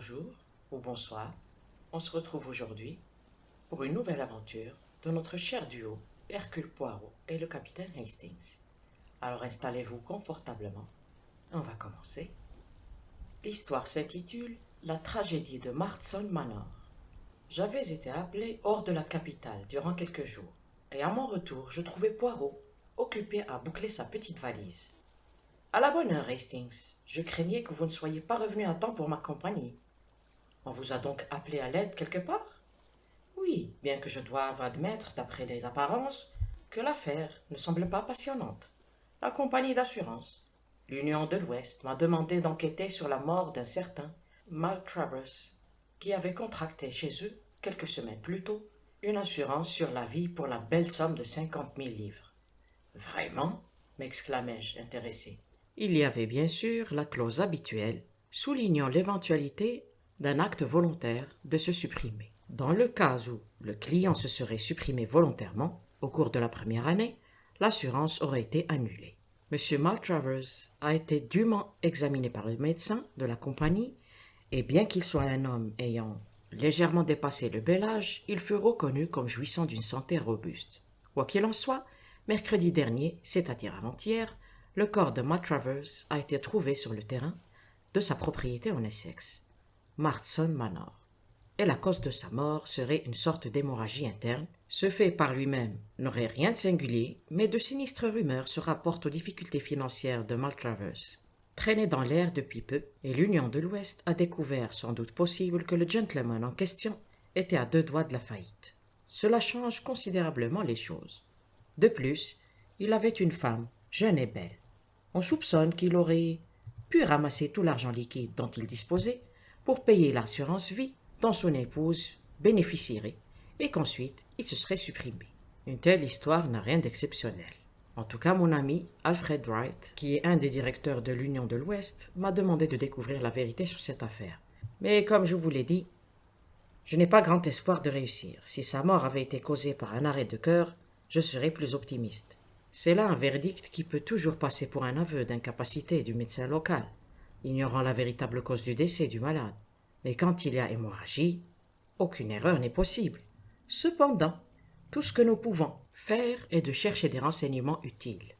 Bonjour ou bonsoir, on se retrouve aujourd'hui pour une nouvelle aventure de notre cher duo Hercule Poirot et le capitaine Hastings. Alors installez-vous confortablement, on va commencer. L'histoire s'intitule La tragédie de Martson Manor. J'avais été appelé hors de la capitale durant quelques jours, et à mon retour je trouvais Poirot occupé à boucler sa petite valise. À la bonne heure, Hastings, je craignais que vous ne soyez pas revenu à temps pour ma compagnie. On vous a donc appelé à l'aide quelque part? Oui, bien que je doive admettre, d'après les apparences, que l'affaire ne semble pas passionnante. La compagnie d'assurance, l'Union de l'Ouest, m'a demandé d'enquêter sur la mort d'un certain Maltravers, qui avait contracté chez eux, quelques semaines plus tôt, une assurance sur la vie pour la belle somme de 50 000 livres. Vraiment? M'exclamai-je, intéressé. Il y avait bien sûr la clause habituelle, soulignant l'éventualité d'un acte volontaire de se supprimer. Dans le cas où le client se serait supprimé volontairement, au cours de la première année, l'assurance aurait été annulée. M. Maltravers a été dûment examiné par le médecin de la compagnie, et bien qu'il soit un homme ayant légèrement dépassé le bel âge, il fut reconnu comme jouissant d'une santé robuste. Quoi qu'il en soit, mercredi dernier, c'est-à-dire avant-hier, le corps de Maltravers a été trouvé sur le terrain de sa propriété en Essex, Martson Manor, et la cause de sa mort serait une sorte d'hémorragie interne. Ce fait par lui-même n'aurait rien de singulier, mais de sinistres rumeurs se rapportent aux difficultés financières de Maltravers, traînées dans l'air depuis peu, et l'Union de l'Ouest a découvert sans doute possible que le gentleman en question était à 2 doigts de la faillite. Cela change considérablement les choses. De plus, il avait une femme, jeune et belle. On soupçonne qu'il aurait pu ramasser tout l'argent liquide dont il disposait pour payer l'assurance vie dont son épouse bénéficierait, et qu'ensuite il se serait supprimé. Une telle histoire n'a rien d'exceptionnel. En tout cas, mon ami Alfred Wright, qui est un des directeurs de l'Union de l'Ouest, m'a demandé de découvrir la vérité sur cette affaire. Mais comme je vous l'ai dit, je n'ai pas grand espoir de réussir. Si sa mort avait été causée par un arrêt de cœur, je serais plus optimiste. C'est là un verdict qui peut toujours passer pour un aveu d'incapacité du médecin local, ignorant la véritable cause du décès du malade. Mais quand il y a hémorragie, aucune erreur n'est possible. Cependant, tout ce que nous pouvons faire est de chercher des renseignements utiles.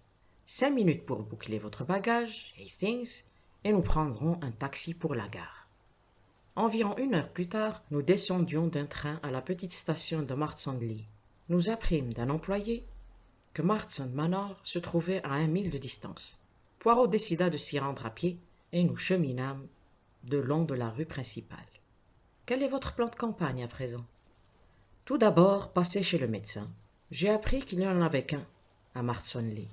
5 minutes pour boucler votre bagage, Hastings, et nous prendrons un taxi pour la gare. Environ 1 heure plus tard, nous descendions d'un train à la petite station de Martsandley. Nous apprîmes d'un employé que Martson Manor se trouvait à 1 mille de distance. Poirot décida de s'y rendre à pied, et nous cheminâmes de long de la rue principale. Quel est votre plan de campagne à présent? Tout d'abord, passer chez le médecin. J'ai appris qu'il n'y en avait qu'un à Martsonley,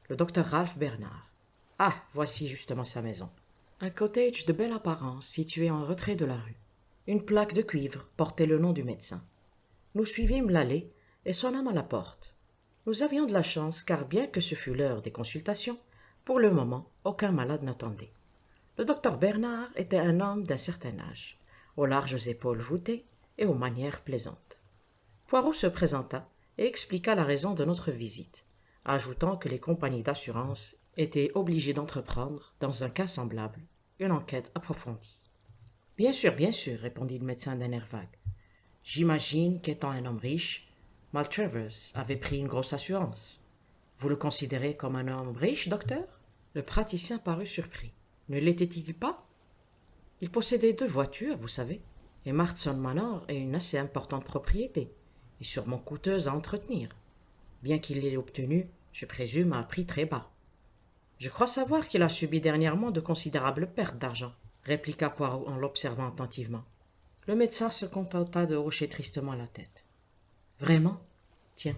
le docteur Ralph Bernard. Ah, voici justement sa maison. Un cottage de belle apparence situé en retrait de la rue. Une plaque de cuivre portait le nom du médecin. Nous suivîmes l'allée et sonnâmes à la porte. Nous avions de la chance car bien que ce fût l'heure des consultations, pour le moment, aucun malade n'attendait. Le docteur Bernard était un homme d'un certain âge, aux larges épaules voûtées et aux manières plaisantes. Poirot se présenta et expliqua la raison de notre visite, ajoutant que les compagnies d'assurance étaient obligées d'entreprendre, dans un cas semblable, une enquête approfondie. Bien sûr, répondit le médecin d'un air vague. J'imagine qu'étant un homme riche, Maltravers avait pris une grosse assurance. Vous le considérez comme un homme riche, docteur? Le praticien parut surpris. Ne l'était-il pas? Il possédait 2 voitures, vous savez, et Martson Manor est une assez importante propriété, et sûrement coûteuse à entretenir, bien qu'il l'ait obtenue, je présume, à un prix très bas. Je crois savoir qu'il a subi dernièrement de considérables pertes d'argent, répliqua Poirot en l'observant attentivement. Le médecin se contenta de hocher tristement la tête. Vraiment? Tiens,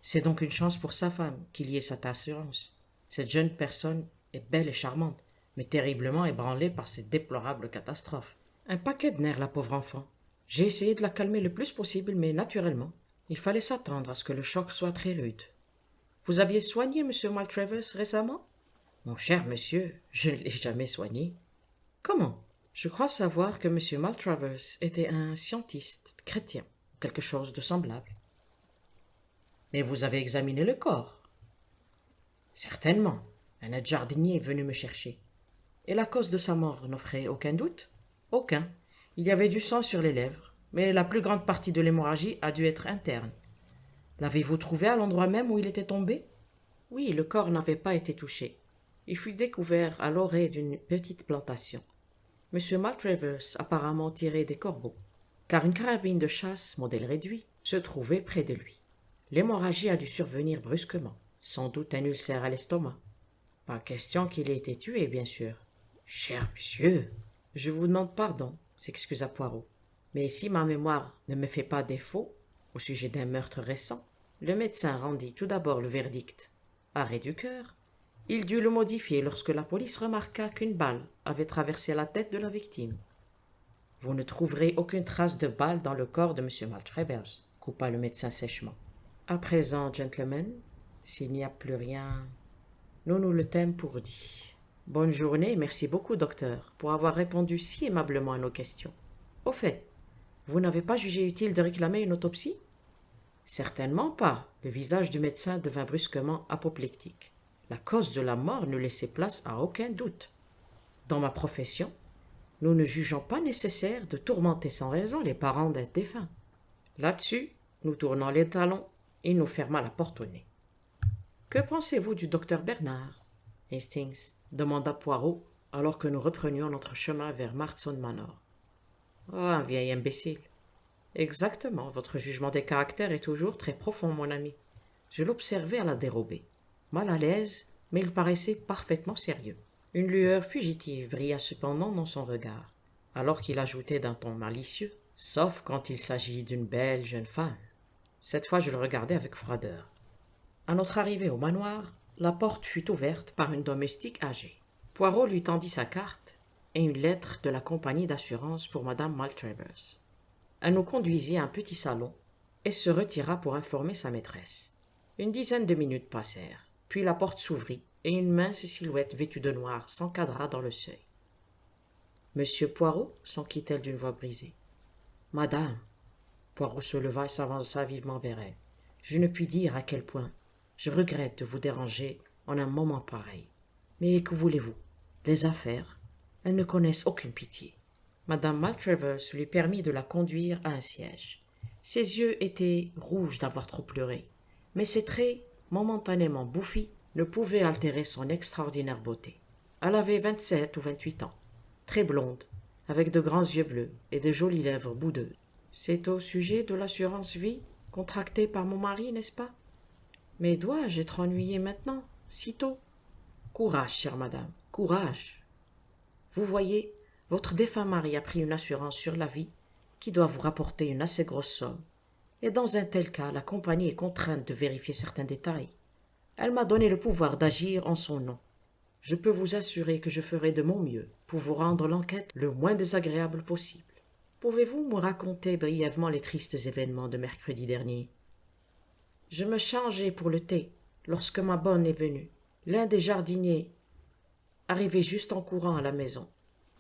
c'est donc une chance pour sa femme qu'il y ait cette assurance. Cette jeune personne est belle et charmante, mais terriblement ébranlée par cette déplorable catastrophe. Un paquet de nerfs, la pauvre enfant. J'ai essayé de la calmer le plus possible, mais naturellement, il fallait s'attendre à ce que le choc soit très rude. Vous aviez soigné M. Maltravers récemment? Mon cher monsieur, je ne l'ai jamais soigné. Comment? Je crois savoir que M. Maltravers était un scientiste chrétien, quelque chose de semblable. Mais vous avez examiné le corps? Certainement. Un aide-jardinier est venu me chercher. Et la cause de sa mort n'offrait aucun doute? Aucun. Il y avait du sang sur les lèvres, mais la plus grande partie de l'hémorragie a dû être interne. L'avez-vous trouvé à l'endroit même où il était tombé? Oui, le corps n'avait pas été touché. Il fut découvert à l'orée d'une petite plantation. M. Maltravers apparemment tirait des corbeaux, car une carabine de chasse, modèle réduit, se trouvait près de lui. L'hémorragie a dû survenir brusquement, sans doute un ulcère à l'estomac. Pas question qu'il ait été tué, bien sûr. Cher monsieur, je vous demande pardon, s'excusa Poirot. Mais si ma mémoire ne me fait pas défaut au sujet d'un meurtre récent, le médecin rendit tout d'abord le verdict. Arrêt du cœur. Il dut le modifier lorsque la police remarqua qu'une balle avait traversé la tête de la victime. Vous ne trouverez aucune trace de balle dans le corps de M. Maltravers, coupa le médecin sèchement. À présent, gentlemen, s'il n'y a plus rien, nous nous le tîmes pour dit. Bonne journée, merci beaucoup, docteur, pour avoir répondu si aimablement à nos questions. Au fait, vous n'avez pas jugé utile de réclamer une autopsie? Certainement pas. Le visage du médecin devint brusquement apoplectique. La cause de la mort ne laissait place à aucun doute. Dans ma profession, nous ne jugeons pas nécessaire de tourmenter sans raison les parents d'un défunt. Là-dessus, nous tournons les talons et nous ferma la porte au nez. Que pensez-vous du docteur Bernard, Hastings demanda Poirot alors que nous reprenions notre chemin vers Marston Manor. Oh, un vieil imbécile. Exactement, votre jugement des caractères est toujours très profond, mon ami. Je l'observais à la dérobée, mal à l'aise, mais il paraissait parfaitement sérieux. Une lueur fugitive brilla cependant dans son regard, alors qu'il ajoutait d'un ton malicieux, sauf quand il s'agit d'une belle jeune femme. Cette fois, je le regardais avec froideur. À notre arrivée au manoir, la porte fut ouverte par une domestique âgée. Poirot lui tendit sa carte et une lettre de la compagnie d'assurance pour Madame Maltravers. Elle nous conduisit à un petit salon et se retira pour informer sa maîtresse. Une dizaine de minutes passèrent, puis la porte s'ouvrit et une mince silhouette vêtue de noir s'encadra dans le seuil. « Monsieur Poirot » s'enquit-elle d'une voix brisée. « Madame » Poirot se leva et s'avança vivement vers elle. « Je ne puis dire à quel point je regrette de vous déranger en un moment pareil. Mais que voulez-vous? Les affaires, elles ne connaissent aucune pitié. » Madame Maltravers lui permit de la conduire à un siège. Ses yeux étaient rouges d'avoir trop pleuré, mais ses traits, momentanément bouffis, ne pouvaient altérer son extraordinaire beauté. Elle avait 27 ou 28 ans, très blonde, avec de grands yeux bleus et de jolies lèvres boudeuses. « C'est au sujet de l'assurance vie contractée par mon mari, n'est-ce pas? Mais dois-je être ennuyée maintenant, si tôt? Courage, chère madame, courage. Vous voyez, votre défunt mari a pris une assurance sur la vie qui doit vous rapporter une assez grosse somme, et dans un tel cas, la compagnie est contrainte de vérifier certains détails. Elle m'a donné le pouvoir d'agir en son nom. Je peux vous assurer que je ferai de mon mieux pour vous rendre l'enquête le moins désagréable possible. Pouvez-vous me raconter brièvement les tristes événements de mercredi dernier? Je me changeais pour le thé lorsque ma bonne est venue. L'un des jardiniers arrivait juste en courant à la maison.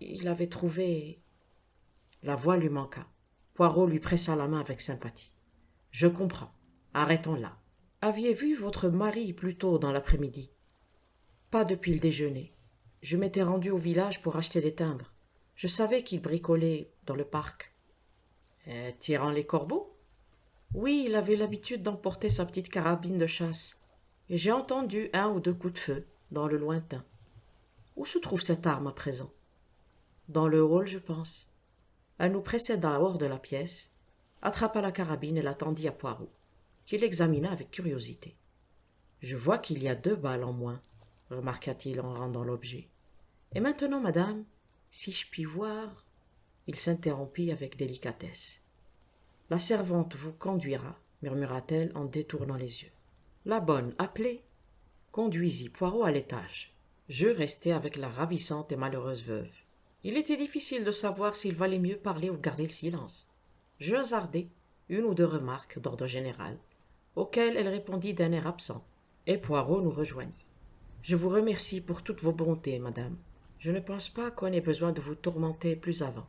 Il avait trouvé... La voix lui manqua. Poirot lui pressa la main avec sympathie. « Je comprends. Arrêtons là. Aviez vu votre mari plus tôt dans l'après-midi? » Pas depuis le déjeuner. Je m'étais rendu au village pour acheter des timbres. Je savais qu'il bricolait dans le parc. Tirant les corbeaux? Oui, il avait l'habitude d'emporter sa petite carabine de chasse. Et j'ai entendu un ou deux coups de feu dans le lointain. Où se trouve cette arme à présent? Dans le hall, je pense. Elle nous précéda hors de la pièce, attrapa la carabine et la tendit à Poirot, qui l'examina avec curiosité. « Je vois qu'il y a 2 balles en moins, » remarqua-t-il en rendant l'objet. « Et maintenant, madame, si je puis voir... » Il s'interrompit avec délicatesse. « La servante vous conduira, » murmura-t-elle en détournant les yeux. La bonne, appelée, conduisit Poirot à l'étage. Je restai avec la ravissante et malheureuse veuve. Il était difficile de savoir s'il valait mieux parler ou garder le silence. Je hasardai une ou deux remarques d'ordre général, auxquelles elle répondit d'un air absent, et Poirot nous rejoignit. « Je vous remercie pour toutes vos bontés, madame. Je ne pense pas qu'on ait besoin de vous tourmenter plus avant.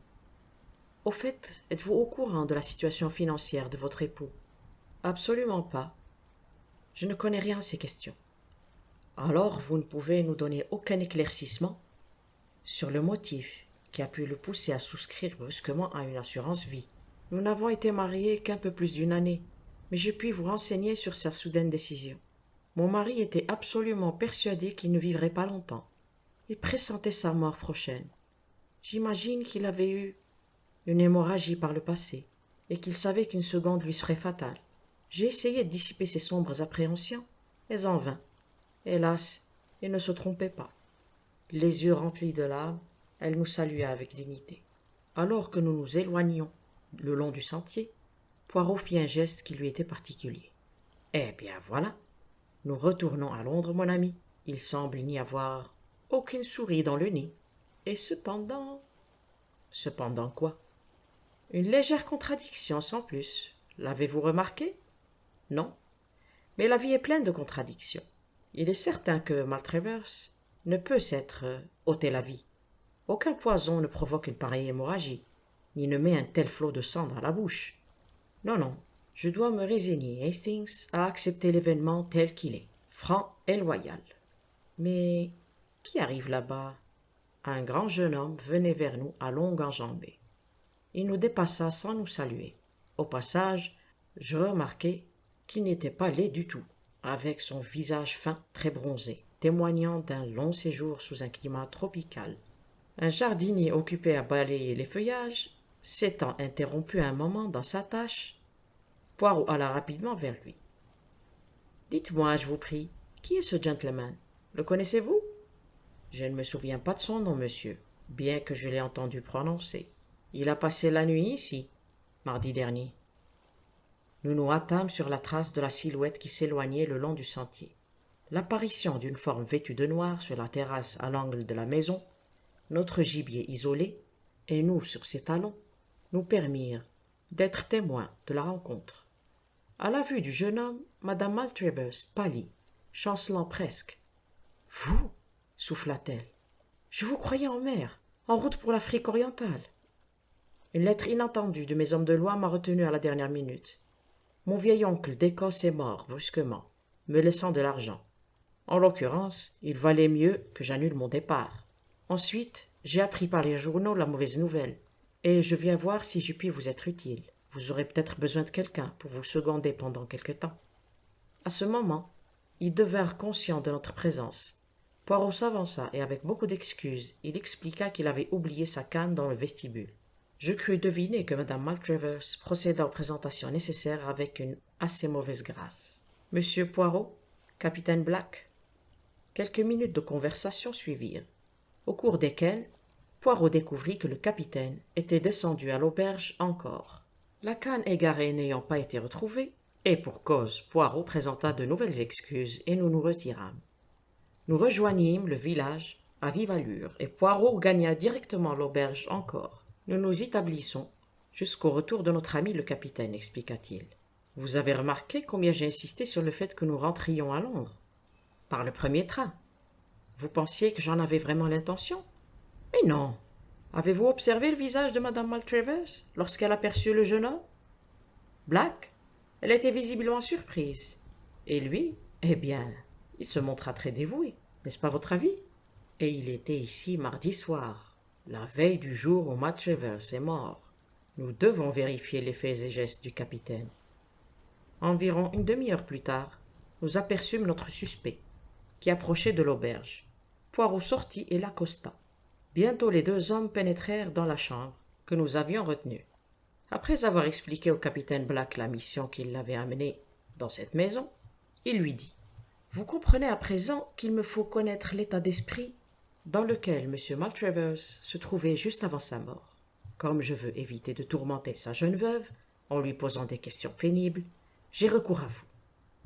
Au fait, êtes-vous au courant de la situation financière de votre époux? » Absolument pas. Je ne connais rien à ces questions. Alors, vous ne pouvez nous donner aucun éclaircissement sur le motif qui a pu le pousser à souscrire brusquement à une assurance vie. Nous n'avons été mariés qu'un peu plus d'une année, mais je puis vous renseigner sur sa soudaine décision. Mon mari était absolument persuadé qu'il ne vivrait pas longtemps. Il pressentait sa mort prochaine. J'imagine qu'il avait eu une hémorragie par le passé, et qu'il savait qu'une seconde lui serait fatale. J'ai essayé de dissiper ses sombres appréhensions, mais en vain. Hélas, il ne se trompait pas. Les yeux remplis de larmes, elle nous salua avec dignité. Alors que nous nous éloignions le long du sentier, Poirot fit un geste qui lui était particulier. « Eh bien voilà, nous retournons à Londres, mon ami. Il semble n'y avoir aucune souris dans le nid. Et cependant... » « Cependant quoi ? Une légère contradiction sans plus. L'avez-vous remarqué ? Non. Mais la vie est pleine de contradictions. Il est certain que Maltravers ne peut s'être ôté la vie. Aucun poison ne provoque une pareille hémorragie, ni ne met un tel flot de sang dans la bouche. Non, non, je dois me résigner, Hastings, à accepter l'événement tel qu'il est, franc et loyal. Mais qui arrive là-bas ? Un grand jeune homme venait vers nous à longue enjambée. Il nous dépassa sans nous saluer. Au passage, je remarquai qu'il n'était pas laid du tout, avec son visage fin très bronzé, témoignant d'un long séjour sous un climat tropical. Un jardinier occupé à balayer les feuillages, s'étant interrompu un moment dans sa tâche, Poirot alla rapidement vers lui. « Dites-moi, je vous prie, qui est ce gentleman ? Le connaissez-vous ? » « Je ne me souviens pas de son nom, monsieur, bien que je l'ai entendu prononcer. Il a passé la nuit ici, mardi dernier. » Nous nous hâtâmes sur la trace de la silhouette qui s'éloignait le long du sentier. L'apparition d'une forme vêtue de noir sur la terrasse à l'angle de la maison, notre gibier isolé, et nous sur ses talons, nous permirent d'être témoins de la rencontre. À la vue du jeune homme, madame Maltravers pâlit, chancelant presque. « Vous » souffla-t-elle. « Je vous croyais en mer, en route pour l'Afrique orientale. » Une lettre inattendue de mes hommes de loi m'a retenu à la dernière minute. Mon vieil oncle d'Écosse est mort brusquement, me laissant de l'argent. En l'occurrence, il valait mieux que j'annule mon départ. Ensuite, j'ai appris par les journaux la mauvaise nouvelle, et je viens voir si je puis vous être utile. Vous aurez peut-être besoin de quelqu'un pour vous seconder pendant quelque temps. À ce moment, ils devinrent conscients de notre présence. Poirot s'avança et avec beaucoup d'excuses, il expliqua qu'il avait oublié sa canne dans le vestibule. Je crus deviner que madame Maltravers procéda aux présentations nécessaires avec une assez mauvaise grâce. « Monsieur Poirot, capitaine Black ?» Quelques minutes de conversation suivirent, au cours desquelles Poirot découvrit que le capitaine était descendu à l'auberge encore. La canne égarée n'ayant pas été retrouvée, et pour cause, Poirot présenta de nouvelles excuses et nous nous retirâmes. Nous rejoignîmes le village à vive allure et Poirot gagna directement l'auberge encore. Nous nous établissons jusqu'au retour de notre ami le capitaine, expliqua-t-il. Vous avez remarqué combien j'ai insisté sur le fait que nous rentrions à Londres ? Par le premier train. Vous pensiez que j'en avais vraiment l'intention ? Mais non. Avez-vous observé le visage de madame Maltravers lorsqu'elle aperçut le jeune homme ? Black ? Elle était visiblement surprise. Et lui, eh bien, il se montra très dévoué, n'est-ce pas votre avis ? Et il était ici mardi soir, la veille du jour où Maltravers est mort. Nous devons vérifier les faits et gestes du capitaine. Environ une demi-heure plus tard, nous aperçûmes notre suspect, qui approchait de l'auberge. Poirot sortit et l'accosta. Bientôt les deux hommes pénétrèrent dans la chambre que nous avions retenue. Après avoir expliqué au capitaine Black la mission qui l'avait amené dans cette maison, il lui dit « Vous comprenez à présent qu'il me faut connaître l'état d'esprit dans lequel M. Maltravers se trouvait juste avant sa mort. Comme je veux éviter de tourmenter sa jeune veuve en lui posant des questions pénibles, j'ai recours à vous.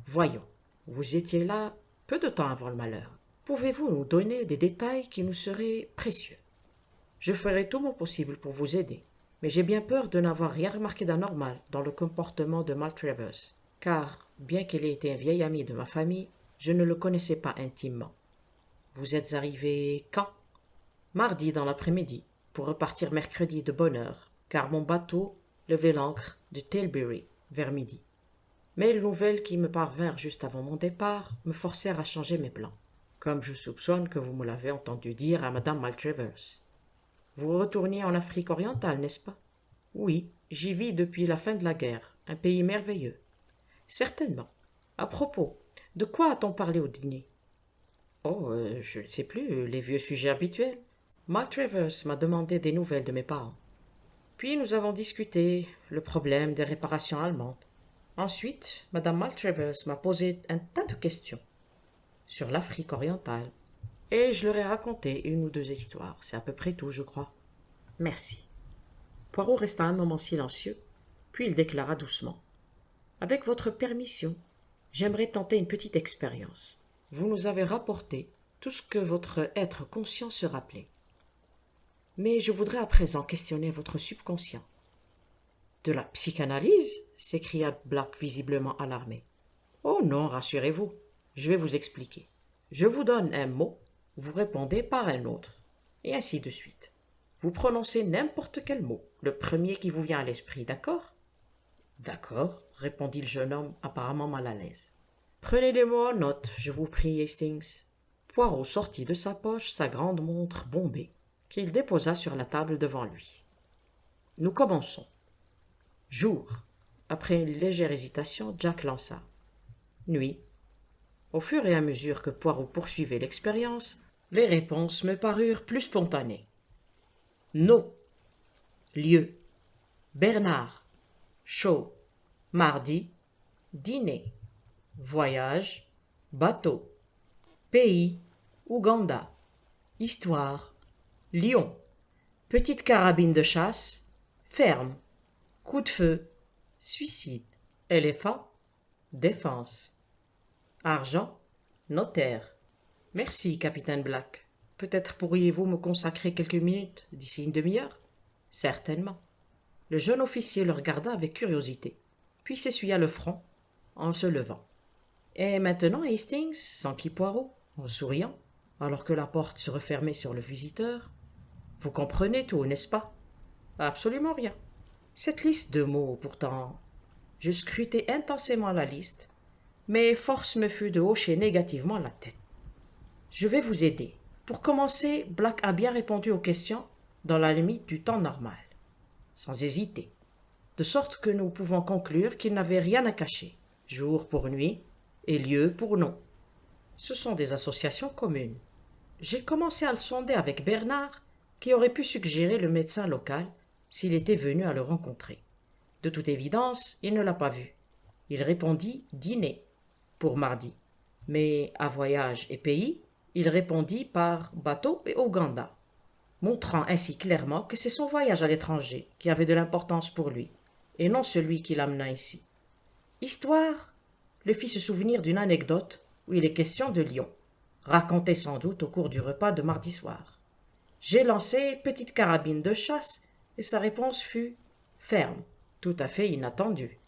Voyons, vous étiez là peu de temps avant le malheur. Pouvez-vous nous donner des détails qui nous seraient précieux? Je ferai tout mon possible pour vous aider, mais j'ai bien peur de n'avoir rien remarqué d'anormal dans le comportement de Maltravers, car, bien qu'il ait été un vieil ami de ma famille, je ne le connaissais pas intimement. Vous êtes arrivé quand? Mardi dans l'après-midi, pour repartir mercredi de bonne heure, car mon bateau levait l'ancre de Tilbury vers midi. Mais les nouvelles qui me parvinrent juste avant mon départ me forcèrent à changer mes plans, comme je soupçonne que vous me l'avez entendu dire à madame Maltravers. Vous retourniez en Afrique orientale, n'est-ce pas? Oui, j'y vis depuis la fin de la guerre. Un pays merveilleux. Certainement. À propos, de quoi a-t-on parlé au dîner? Oh, je ne sais plus, les vieux sujets habituels. Maltravers m'a demandé des nouvelles de mes parents. Puis nous avons discuté le problème des réparations allemandes. Ensuite, Madame Maltravers m'a posé un tas de questions sur l'Afrique orientale. Et je leur ai raconté une ou deux histoires. C'est à peu près tout, je crois. Merci. Poirot resta un moment silencieux, puis il déclara doucement. Avec votre permission, j'aimerais tenter une petite expérience. Vous nous avez rapporté tout ce que votre être conscient se rappelait. Mais je voudrais à présent questionner votre subconscient. De la psychanalyse? S'écria Black visiblement alarmé. Oh non, rassurez-vous, je vais vous expliquer. Je vous donne un mot, vous répondez par un autre, et ainsi de suite. Vous prononcez n'importe quel mot, le premier qui vous vient à l'esprit, d'accord? D'accord, répondit le jeune homme apparemment mal à l'aise. Prenez les mots en note, je vous prie, Hastings. Poirot sortit de sa poche sa grande montre bombée, qu'il déposa sur la table devant lui. Nous commençons. Jour. Après une légère hésitation, Jack lança. Nuit. Au fur et à mesure que Poirot poursuivait l'expérience, les réponses me parurent plus spontanées. No. Lieu. Bernard. Chaud. Mardi. Dîner. Voyage. Bateau. Pays. Ouganda. Histoire. Lion. Petite carabine de chasse. Ferme. Coup de feu. Suicide. Éléphant. Défense. Argent. Notaire. Merci, capitaine Black. Peut-être pourriez-vous me consacrer quelques minutes d'ici une demi-heure? Certainement. Le jeune officier le regarda avec curiosité, puis s'essuya le front en se levant. Et maintenant, Hastings, s'enquit Poirot, en souriant, alors que la porte se refermait sur le visiteur. Vous comprenez tout, n'est-ce pas? Absolument rien. Cette liste de mots, pourtant. Je scrutai intensément la liste, mais force me fut de hocher négativement la tête. Je vais vous aider. Pour commencer, Black a bien répondu aux questions dans la limite du temps normal, sans hésiter, de sorte que nous pouvons conclure qu'il n'avait rien à cacher, jour pour nuit et lieu pour nom. Ce sont des associations communes. J'ai commencé à le sonder avec Bernard, qui aurait pu suggérer le médecin local s'il était venu à le rencontrer. De toute évidence, il ne l'a pas vu. Il répondit dîner pour mardi, mais à voyage et pays, il répondit par bateau et Ouganda, montrant ainsi clairement que c'est son voyage à l'étranger qui avait de l'importance pour lui, et non celui qui l'amena ici. Histoire le fit se souvenir d'une anecdote où il est question de Lyon, racontée sans doute au cours du repas de mardi soir. J'ai lancé petite carabine de chasse, et sa réponse fut ferme, tout à fait inattendue.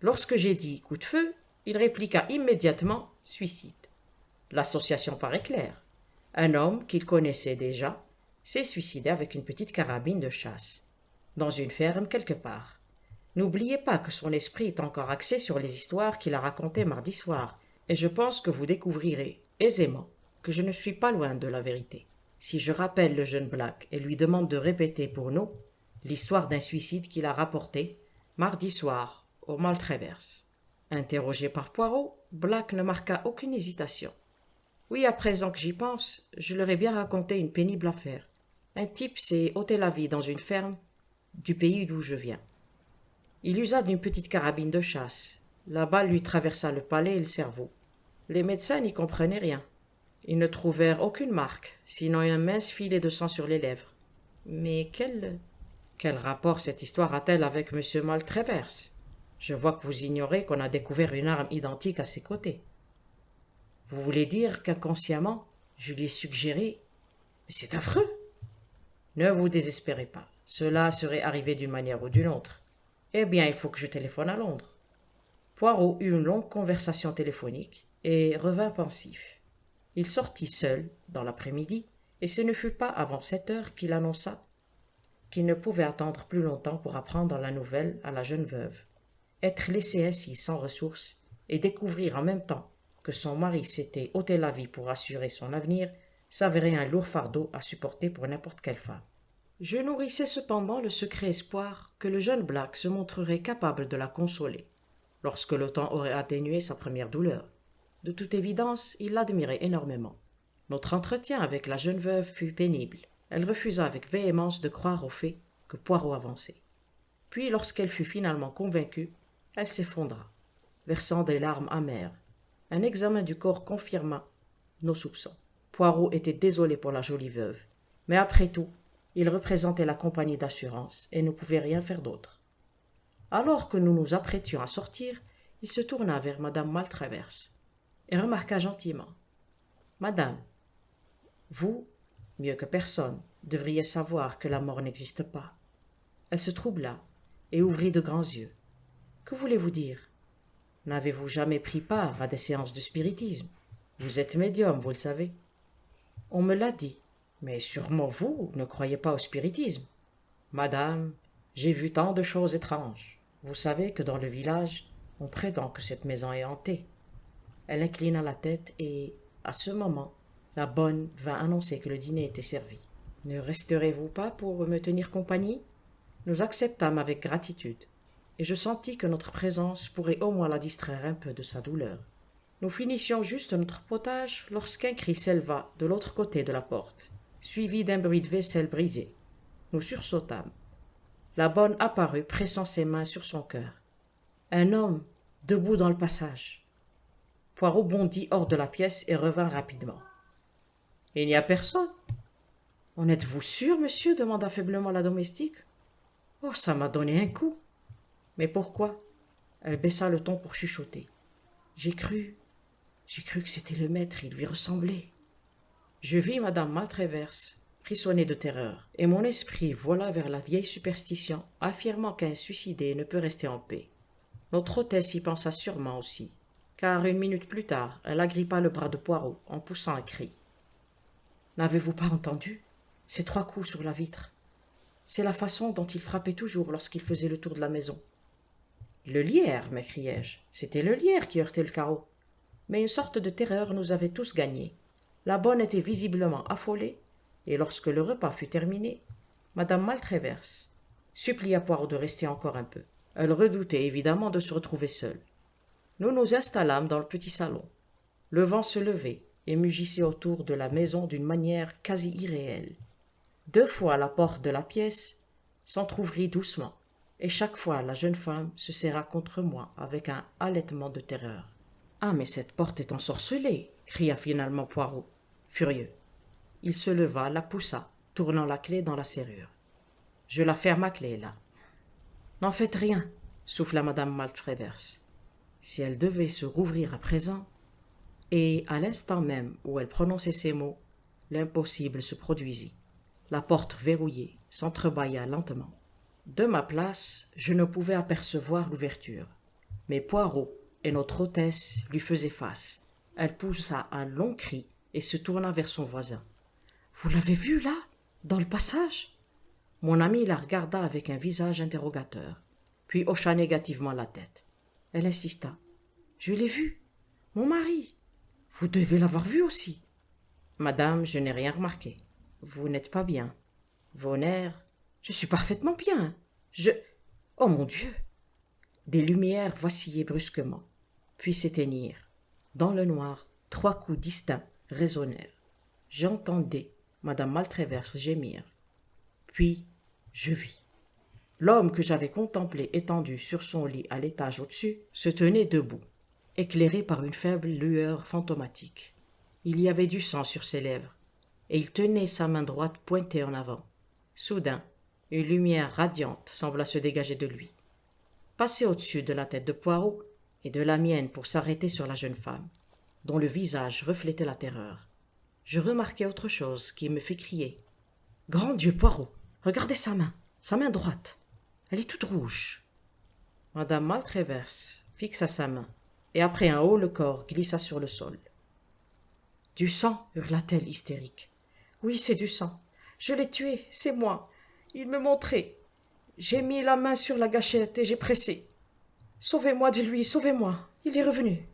Lorsque j'ai dit coup de feu, il répliqua immédiatement suicide. L'association paraît claire. Un homme qu'il connaissait déjà s'est suicidé avec une petite carabine de chasse, dans une ferme quelque part. N'oubliez pas que son esprit est encore axé sur les histoires qu'il a racontées mardi soir, et je pense que vous découvrirez aisément que je ne suis pas loin de la vérité. Si je rappelle le jeune Black et lui demande de répéter pour nous l'histoire d'un suicide qu'il a rapporté mardi soir au Maltravers. Interrogé par Poirot, Black ne marqua aucune hésitation. Oui, à présent que j'y pense, je leur ai bien raconté une pénible affaire. Un type s'est ôté la vie dans une ferme du pays d'où je viens. Il usa d'une petite carabine de chasse. La balle lui traversa le palais et le cerveau. Les médecins n'y comprenaient rien. Ils ne trouvèrent aucune marque, sinon un mince filet de sang sur les lèvres. Mais quel rapport cette histoire a-t-elle avec M. Maltravers? Je vois que vous ignorez qu'on a découvert une arme identique à ses côtés. Vous voulez dire qu'inconsciemment, je lui ai suggéré... Mais c'est affreux! Ne vous désespérez pas. Cela serait arrivé d'une manière ou d'une autre. Eh bien, il faut que je téléphone à Londres. Poirot eut une longue conversation téléphonique et revint pensif. Il sortit seul dans l'après-midi, et ce ne fut pas avant 7 heures qu'il annonça qu'il ne pouvait attendre plus longtemps pour apprendre la nouvelle à la jeune veuve. Être laissé ainsi sans ressources et découvrir en même temps que son mari s'était ôté la vie pour assurer son avenir s'avérait un lourd fardeau à supporter pour n'importe quelle femme. Je nourrissais cependant le secret espoir que le jeune Black se montrerait capable de la consoler, lorsque le temps aurait atténué sa première douleur. De toute évidence, il l'admirait énormément. Notre entretien avec la jeune veuve fut pénible. Elle refusa avec véhémence de croire aux faits que Poirot avançait. Puis, lorsqu'elle fut finalement convaincue, elle s'effondra, versant des larmes amères. Un examen du corps confirma nos soupçons. Poirot était désolé pour la jolie veuve, mais après tout, il représentait la compagnie d'assurance et ne pouvait rien faire d'autre. Alors que nous nous apprêtions à sortir, il se tourna vers madame Maltravers et remarqua gentiment: « Madame, vous, mieux que personne, devriez savoir que la mort n'existe pas. » Elle se troubla et ouvrit de grands yeux. « Que voulez-vous dire? N'avez-vous jamais pris part à des séances de spiritisme? Vous êtes médium, vous le savez. » « On me l'a dit, mais sûrement vous ne croyez pas au spiritisme. »« Madame, j'ai vu tant de choses étranges. Vous savez que dans le village, on prétend que cette maison est hantée. » Elle inclina la tête et, à ce moment, la bonne vint annoncer que le dîner était servi. « Ne resterez-vous pas pour me tenir compagnie? » Nous acceptâmes avec gratitude, et je sentis que notre présence pourrait au moins la distraire un peu de sa douleur. Nous finissions juste notre potage lorsqu'un cri s'éleva de l'autre côté de la porte, suivi d'un bruit de vaisselle brisée. Nous sursautâmes. La bonne apparut, pressant ses mains sur son cœur. Un homme, debout dans le passage. Poirot bondit hors de la pièce et revint rapidement. « Il n'y a personne. »« En êtes-vous sûr, monsieur ?» demanda faiblement la domestique. « Oh, ça m'a donné un coup. »« Mais pourquoi ?» Elle baissa le ton pour chuchoter. « J'ai cru que c'était le maître, il lui ressemblait. » Je vis madame Maltravers frissonner de terreur, et mon esprit vola vers la vieille superstition, affirmant qu'un suicidé ne peut rester en paix. Notre hôtesse y pensa sûrement aussi, car une minute plus tard, elle agrippa le bras de Poirot en poussant un cri. « N'avez-vous pas entendu? Ces 3 coups sur la vitre. C'est la façon dont il frappait toujours lorsqu'il faisait le tour de la maison. »« Le lierre !» m'écriai-je. « C'était le lierre qui heurtait le carreau. » Mais une sorte de terreur nous avait tous gagnés. La bonne était visiblement affolée, et lorsque le repas fut terminé, madame Maltravers supplia Poirot de rester encore un peu. Elle redoutait évidemment de se retrouver seule. Nous nous installâmes dans le petit salon. Le vent se levait et mugissait autour de la maison d'une manière quasi irréelle. 2 fois la porte de la pièce s'entr'ouvrit doucement, et chaque fois la jeune femme se serra contre moi avec un halètement de terreur. « Ah, mais cette porte est ensorcelée !» cria finalement Poirot, furieux. Il se leva, la poussa, tournant la clé dans la serrure. « Je la ferme à clé, là. »« N'en faites rien, » souffla madame Maltravers. Si elle devait se rouvrir à présent... Et à l'instant même où elle prononçait ces mots, l'impossible se produisit. La porte verrouillée s'entrebâilla lentement. De ma place, je ne pouvais apercevoir l'ouverture, mais Poirot et notre hôtesse lui faisaient face. Elle poussa un long cri et se tourna vers son voisin. « Vous l'avez vu là, dans le passage ?» Mon ami la regarda avec un visage interrogateur, puis hocha négativement la tête. Elle insista. « Je l'ai vu, mon mari. Vous devez l'avoir vu aussi. »« Madame, je n'ai rien remarqué. Vous n'êtes pas bien. Vos nerfs... »« Je suis parfaitement bien. Oh mon Dieu !» Des lumières vacillaient brusquement, puis s'éteignirent. Dans le noir, 3 coups distincts résonnèrent. J'entendais madame Maltravers gémir. Puis, je vis. L'homme que j'avais contemplé étendu sur son lit à l'étage au-dessus se tenait debout, éclairé par une faible lueur fantomatique. Il y avait du sang sur ses lèvres, et il tenait sa main droite pointée en avant. Soudain, une lumière radiante sembla se dégager de lui, passer au-dessus de la tête de Poirot et de la mienne pour s'arrêter sur la jeune femme, dont le visage reflétait la terreur. Je remarquai autre chose qui me fit crier. « Grand Dieu, Poirot, regardez sa main droite. Elle est toute rouge. » Madame Maltravers fixa sa main, et après un haut le corps glissa sur le sol. « Du sang !» hurla-t-elle hystérique. « Oui, c'est du sang. Je l'ai tué, c'est moi. Il me montrait. J'ai mis la main sur la gâchette et j'ai pressé. Sauvez-moi de lui, sauvez-moi. Il est revenu. »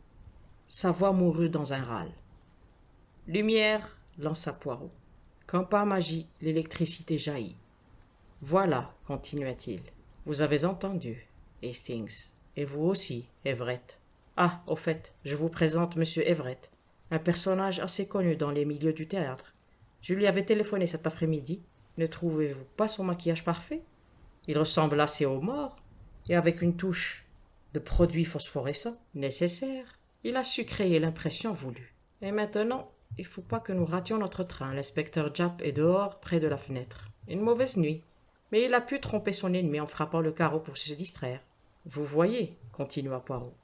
Sa voix mourut dans un râle. « Lumière !» lança Poirot. Comme par magie, l'électricité jaillit. Voilà, continua-t-il. Vous avez entendu, Hastings. Et vous aussi, Everett. Ah, au fait, je vous présente Monsieur Everett, un personnage assez connu dans les milieux du théâtre. Je lui avais téléphoné cet après-midi. Ne trouvez-vous pas son maquillage parfait? Il ressemble assez au mort, et avec une touche de produit phosphorescent nécessaire, il a su créer l'impression voulue. Et maintenant, il ne faut pas que nous rations notre train. L'inspecteur Japp est dehors, près de la fenêtre. Une mauvaise nuit. Mais il a pu tromper son ennemi en frappant le carreau pour se distraire. Vous voyez, continua Poirot,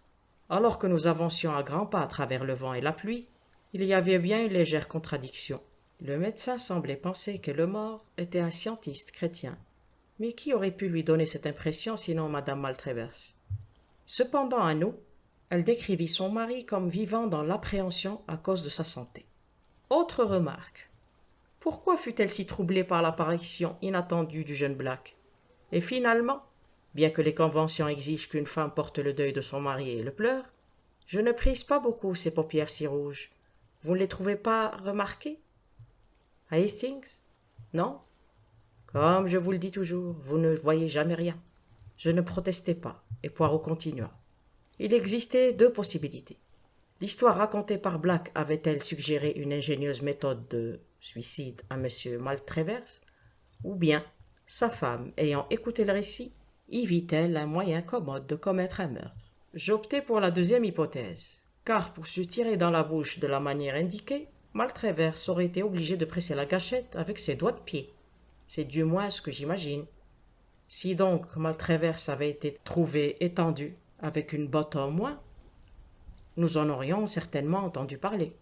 alors que nous avancions à grands pas à travers le vent et la pluie, il y avait bien une légère contradiction. Le médecin semblait penser que le mort était un scientiste chrétien. Mais qui aurait pu lui donner cette impression sinon madame Maltravers? Cependant, à nous, elle décrivit son mari comme vivant dans l'appréhension à cause de sa santé. Autre remarque. Pourquoi fut-elle si troublée par l'apparition inattendue du jeune Black? Et finalement, bien que les conventions exigent qu'une femme porte le deuil de son mari et le pleure, je ne prise pas beaucoup ces paupières si rouges. Vous ne les trouvez pas remarquées? À Hastings? Non? Comme je vous le dis toujours, vous ne voyez jamais rien. Je ne protestai pas, et Poirot continua. Il existait deux possibilités. L'histoire racontée par Black avait-elle suggéré une ingénieuse méthode de suicide à M. Maltravers, ou bien sa femme, ayant écouté le récit, y vit-elle un moyen commode de commettre un meurtre? J'optai pour la deuxième hypothèse, car pour se tirer dans la bouche de la manière indiquée, Maltravers aurait été obligé de presser la gâchette avec ses doigts de pied. C'est du moins ce que j'imagine. Si donc Maltravers avait été trouvé étendu avec une botte en moins, nous en aurions certainement entendu parler.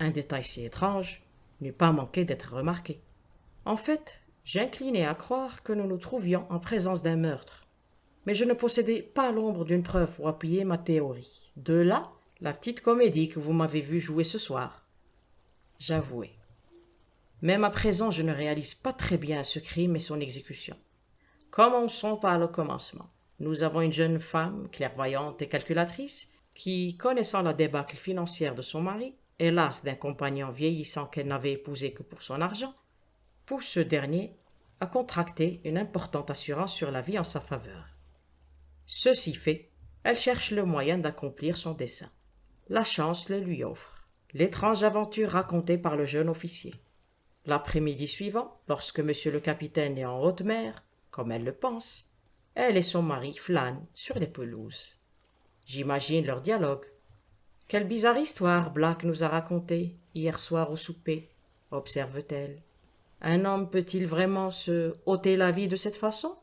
Un détail si étrange n'eût pas manqué d'être remarqué. En fait, j'inclinais à croire que nous nous trouvions en présence d'un meurtre, mais je ne possédais pas l'ombre d'une preuve pour appuyer ma théorie. De là, la petite comédie que vous m'avez vu jouer ce soir. J'avouai. Même à présent, je ne réalise pas très bien ce crime et son exécution. Commençons par le commencement. Nous avons une jeune femme, clairvoyante et calculatrice, qui, connaissant la débâcle financière de son mari, hélas d'un compagnon vieillissant qu'elle n'avait épousé que pour son argent, pousse ce dernier à contracter une importante assurance sur la vie en sa faveur. Ceci fait, elle cherche le moyen d'accomplir son dessein. La chance le lui offre. L'étrange aventure racontée par le jeune officier. L'après-midi suivant, lorsque monsieur le capitaine est en haute mer, comme elle le pense, elle et son mari flânent sur les pelouses. J'imagine leur dialogue. Quelle bizarre histoire Black nous a racontée hier soir au souper, observe-t-elle. Un homme peut-il vraiment se ôter la vie de cette façon?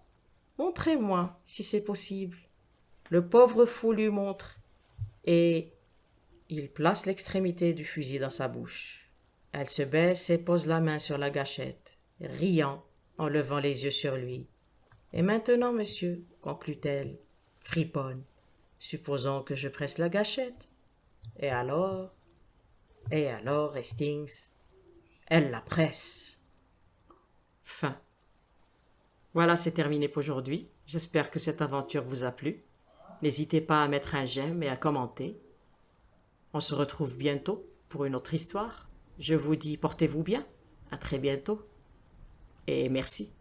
Montrez-moi, si c'est possible. Le pauvre fou lui montre, et il place l'extrémité du fusil dans sa bouche. Elle se baisse et pose la main sur la gâchette, riant en levant les yeux sur lui. Et maintenant, monsieur, conclut-elle, friponne, supposons que je presse la gâchette. Et alors, Hastings, elle la presse. Fin. Voilà, c'est terminé pour aujourd'hui. J'espère que cette aventure vous a plu. N'hésitez pas à mettre un j'aime et à commenter. On se retrouve bientôt pour une autre histoire. Je vous dis portez-vous bien. À très bientôt. Et merci.